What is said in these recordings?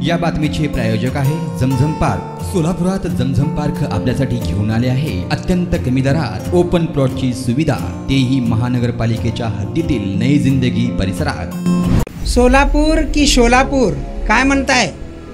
या बातमीचे प्रायोजक आहे झमझम पार्क। सोलापुरात झमझम पार्क आपल्यासाठी घेऊन आले आहे अत्यंत कमी दरात ओपन प्लॉटची सुविधा, तेही महानगरपालिकेच्या हद्दीतील नई जिंदगी परिसरात। सोलापूर की शोलापूर काय म्हणताय?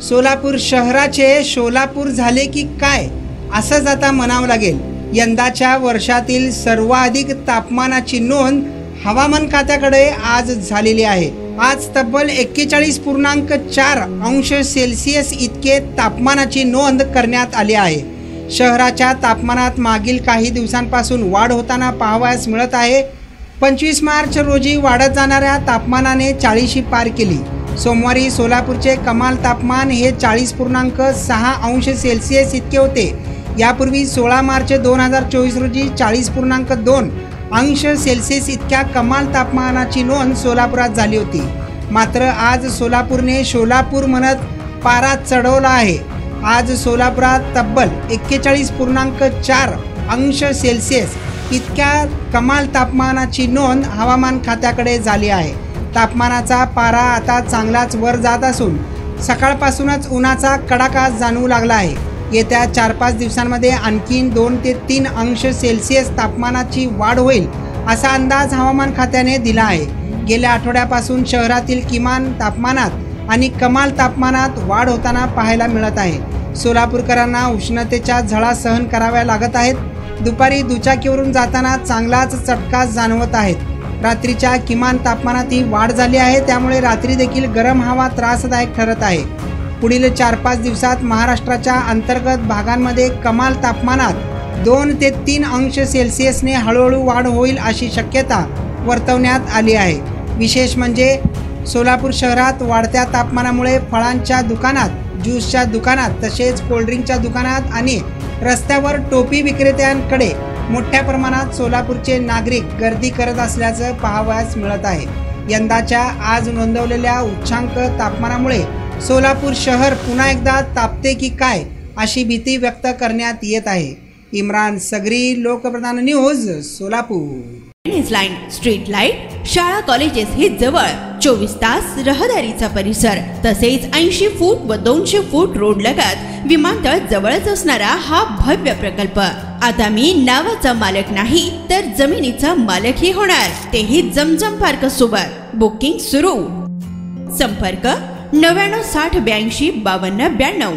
सोलापूर शहराचे शोलापूर झाले की काय असंच आता म्हणावं लागेल। यंदाच्या वर्षातील सर्वाधिक तापमानाची नोंद हवामान खात्याकडे आज झालेली आहे। आज तब्बल 41.4 अंश सेल्सिअस इतके तापमानाची नोंद करण्यात आली आहे। शहराच्या तापमानात मागील काही दिवसांपासून वाढ होताना पाहावयास मिळत आहे। 25 मार्च रोजी वाढत जाणाऱ्या तापमानाने 40शी पार केली। सोमवारी सोलापूरचे कमाल तापमान हे 40.6 अंश सेल्सिअस इतके होते। यापूर्वी 16 मार्च 2024 रोजी 40.2 अंश सेल्सिअस इतक्या कमाल तापमानाची नोंद सोलापुरात झाली होती। मात्र आज सोलापूरने शोलापूर म्हणत पारा चढवला आहे। आज सोलापुरात तब्बल 41.4 अंश सेल्सिअस इतक्या कमाल तापमानाची नोंद हवामान खात्याकडे झाली आहे। तापमानाचा पारा आता चांगलाच वर जात असून सकाळपासूनच उन्हाचा कडाका जाणवू लागला आहे। येत्या 4-5 दिवसांमध्ये आणखीन 2 ते 3 अंश सेल्सिअस तापमानाची वाढ होईल असा अंदाज हवामान खात्याने दिला आहे। गेल्या आठवड्यापासून शहरातील किमान तापमानात आणि कमाल तापमानात वाढ होताना पाहायला मिळत आहे। सोलापूरकरांना उष्णतेच्या झळा सहन कराव्या लागत आहेत। दुपारी दुचाकीवरून जाताना चांगलाच चटका जाणवत आहेत। रात्रीच्या किमान तापमानातही वाढ झाली आहे, त्यामुळे रात्री देखील गरम हवा त्रासदायक ठरत आहे। पुढील 4-5 दिवसात महाराष्ट्राच्या अंतर्गत भागांमध्ये कमाल तापमानात 2 ते 3 अंश सेल्सिअसने हळूहळू वाढ होईल अशी शक्यता वर्तवण्यात आली आहे। विशेष म्हणजे सोलापूर शहरात वाढत्या तापमानामुळे फळांच्या दुकानात, ज्यूसच्या दुकानात, तसेच कोल्ड्रिंकच्या दुकानात आणि रस्त्यावर टोपी विक्रेत्यांकडे मोठ्या प्रमाणात सोलापूरचे नागरिक गर्दी करत असल्याचं पाहावयास मिळत आहे। यंदाच्या आज नोंदवलेल्या उच्चांक तापमानामुळे सोलापूर शहर पुन्हा एकदा तापते की काय अशी भीती व्यक्त करण्यात येत आहे। इम्रान सगरी, Lokpradhan news, Solapur. Line, street light, शाळा कॉलेजेस हे जवळ, 24 तास रहदारीचा परिसर, तसेच 80 फूट व 200 फूट रोड लगत विमानतळ जवळच असणारा हा भव्य प्रकल्प आता मी नावाचा मालक नाही तर जमिनीचा मालकही होणार, तेही झमझम पार्क सोबत। बुकिंग सुरू। संपर्क 99 60 82 52 92।